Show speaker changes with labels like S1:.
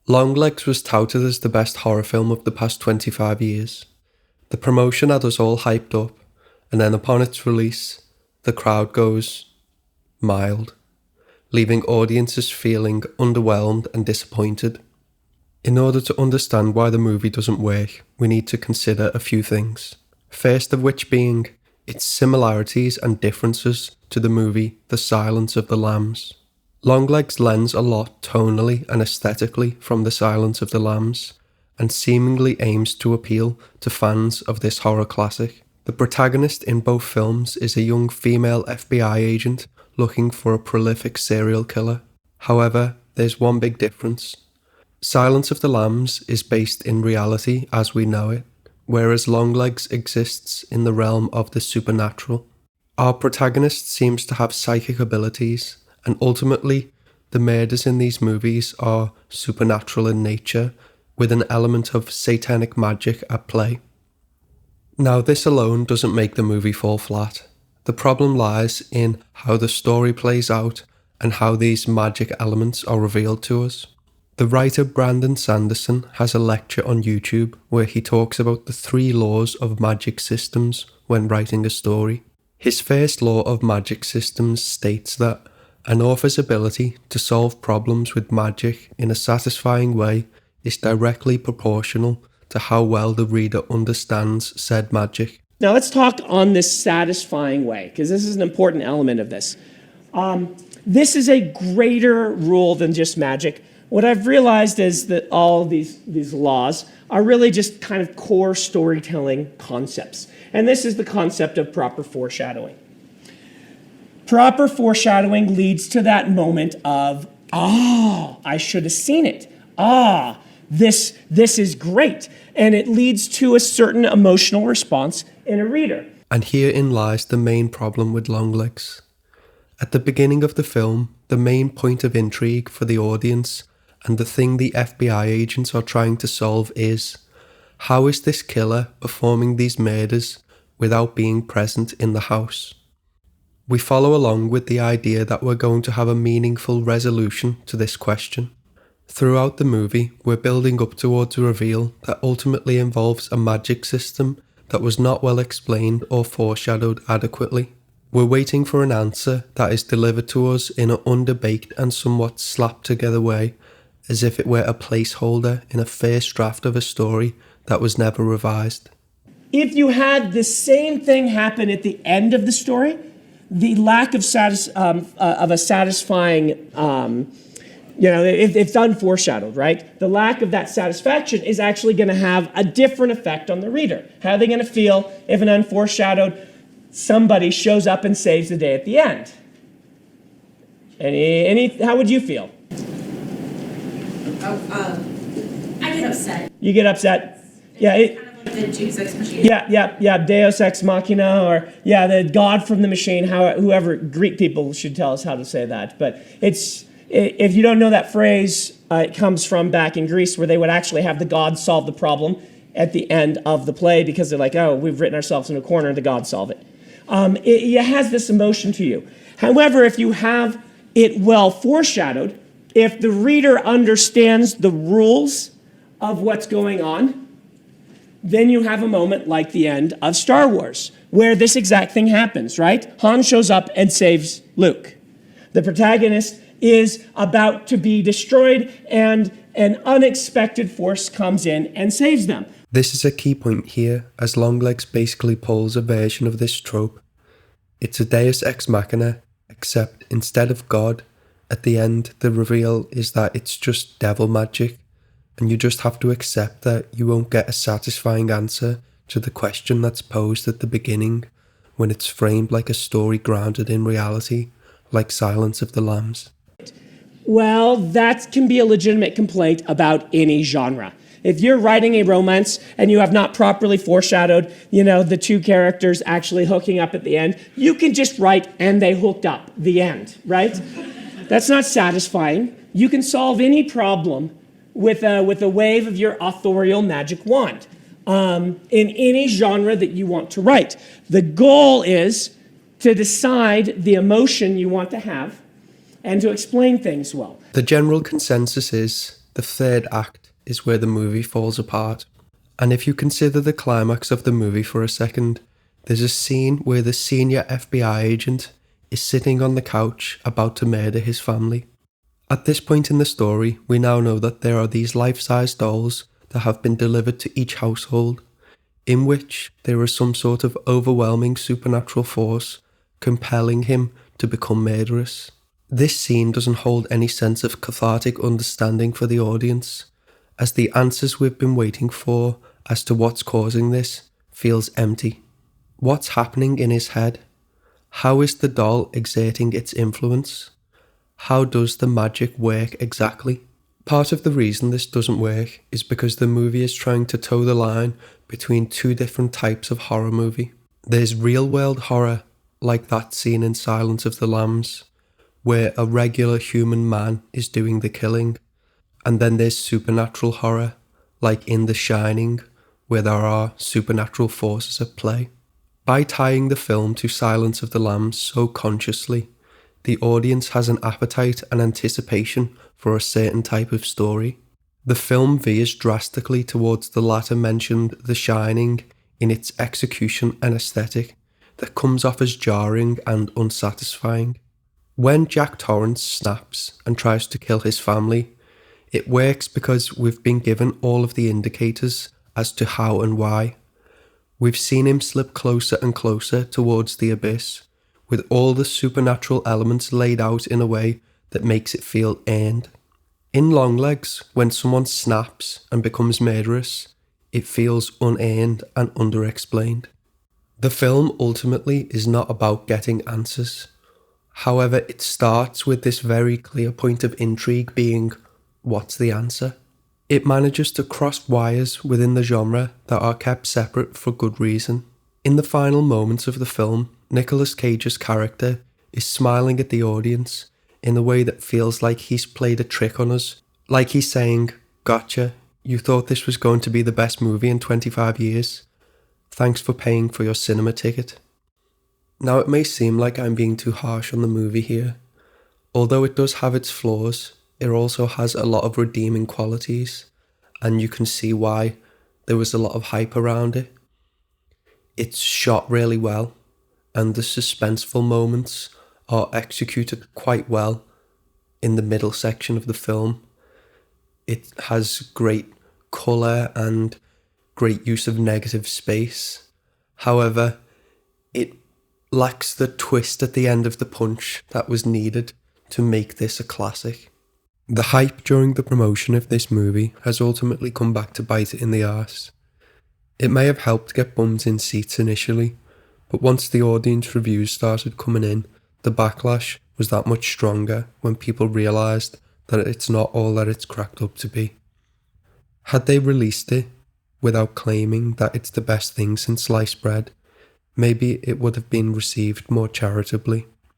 S1: Longlegs was touted as the best horror film of the past 25 years. The promotion had us all hyped up, and then upon its release, the crowd goes mild, leaving audiences feeling underwhelmed and disappointed. In order to understand why the movie doesn't work, we need to consider a few things. First of which being its similarities and differences to the movie The Silence of the Lambs. Longlegs lends a lot tonally and aesthetically from The Silence of the Lambs, and seemingly aims to appeal to fans of this horror classic. The protagonist in both films is a young female FBI agent looking for a prolific serial killer. However, there's one big difference. Silence of the Lambs is based in reality as we know it, whereas Longlegs exists in the realm of the supernatural. Our protagonist seems to have psychic abilities, and ultimately, the murders in these movies are supernatural in nature, with an element of satanic magic at play. Now, this alone doesn't make the movie fall flat. The problem lies in how the story plays out and how these magic elements are revealed to us. The writer Brandon Sanderson has a lecture on YouTube where he talks about the 3 laws of magic systems when writing a story. His first law of magic systems states that an author's ability to solve problems with magic in a satisfying way is directly proportional to how well the reader understands said magic.
S2: Now let's talk on this satisfying way, because this is an important element of this. This is a greater rule than just magic. What I've realized is that all these laws are really just kind of core storytelling concepts. And this is the concept of proper foreshadowing. Proper foreshadowing leads to that moment of, I should have seen it. This is great. And it leads to a certain emotional response in a reader.
S1: And herein lies the main problem with Longlegs. At the beginning of the film, the main point of intrigue for the audience and the thing the FBI agents are trying to solve is, how is this killer performing these murders without being present in the house? We follow along with the idea that we're going to have a meaningful resolution to this question. Throughout the movie, we're building up towards a reveal that ultimately involves a magic system that was not well explained or foreshadowed adequately. We're waiting for an answer that is delivered to us in an underbaked and somewhat slapped together way, as if it were a placeholder in a first draft of a story that was never revised.
S2: If you had the same thing happen at the end of the story, the lack of a satisfying, if it's unforeshadowed, right? The lack of that satisfaction is actually going to have a different effect on the reader. How are they going to feel if an unforeshadowed somebody shows up and saves the day at the end? How would you feel?
S3: I get upset.
S2: You get upset? Yeah.
S3: The Deus Ex Machine.
S2: Yeah, Deus Ex Machina, or the God from the Machine. Whoever Greek people should tell us how to say that. But if you don't know that phrase, it comes from back in Greece, where they would actually have the gods solve the problem at the end of the play, because they're like, we've written ourselves in a corner, the gods solve it. It has this emotion to you. However, if you have it well foreshadowed, if the reader understands the rules of what's going on, then you have a moment like the end of Star Wars, where this exact thing happens, right? Han shows up and saves Luke. The protagonist is about to be destroyed, and an unexpected force comes in and saves them.
S1: This is a key point here, as Longlegs basically pulls a version of this trope. It's a Deus Ex Machina, except instead of God, at the end the reveal is that it's just devil magic, and you just have to accept that you won't get a satisfying answer to the question that's posed at the beginning when it's framed like a story grounded in reality, like Silence of the Lambs.
S2: Well, that can be a legitimate complaint about any genre. If you're writing a romance and you have not properly foreshadowed, the two characters actually hooking up at the end, you can just write, and they hooked up, the end, right? That's not satisfying. You can solve any problem with a wave of your authorial magic wand in any genre that you want to write. The goal is to decide the emotion you want to have and to explain things well.
S1: The general consensus is The third act is where the movie falls apart. And if you consider the climax of the movie for a second, there's a scene where the senior FBI agent is sitting on the couch about to murder his family. At this point in the story, we now know that there are these life-size dolls that have been delivered to each household, in which there is some sort of overwhelming supernatural force compelling him to become murderous. This scene doesn't hold any sense of cathartic understanding for the audience, as the answers we've been waiting for as to what's causing this feels empty. What's happening in his head? How is the doll exerting its influence? How does the magic work exactly? Part of the reason this doesn't work is because the movie is trying to toe the line between two different types of horror movie. There's real-world horror, like that scene in Silence of the Lambs, where a regular human man is doing the killing. And then there's supernatural horror, like in The Shining, where there are supernatural forces at play. By tying the film to Silence of the Lambs so consciously, the audience has an appetite and anticipation for a certain type of story. The film veers drastically towards the latter mentioned The Shining in its execution and aesthetic that comes off as jarring and unsatisfying. When Jack Torrance snaps and tries to kill his family, it works because we've been given all of the indicators as to how and why. We've seen him slip closer and closer towards the abyss, with all the supernatural elements laid out in a way that makes it feel earned. In Longlegs, when someone snaps and becomes murderous, it feels unearned and underexplained. The film ultimately is not about getting answers. However, it starts with this very clear point of intrigue being, what's the answer? It manages to cross wires within the genre that are kept separate for good reason. In the final moments of the film, Nicolas Cage's character is smiling at the audience in a way that feels like he's played a trick on us. Like he's saying, gotcha, you thought this was going to be the best movie in 25 years. Thanks for paying for your cinema ticket. Now it may seem like I'm being too harsh on the movie here. Although it does have its flaws, it also has a lot of redeeming qualities, and you can see why there was a lot of hype around it. It's shot really well, and the suspenseful moments are executed quite well in the middle section of the film. It has great colour and great use of negative space. However, it lacks the twist at the end of the punch that was needed to make this a classic. The hype during the promotion of this movie has ultimately come back to bite it in the arse. It may have helped get bums in seats initially, but once the audience reviews started coming in, the backlash was that much stronger when people realised that it's not all that it's cracked up to be. Had they released it without claiming that it's the best thing since sliced bread, maybe it would have been received more charitably.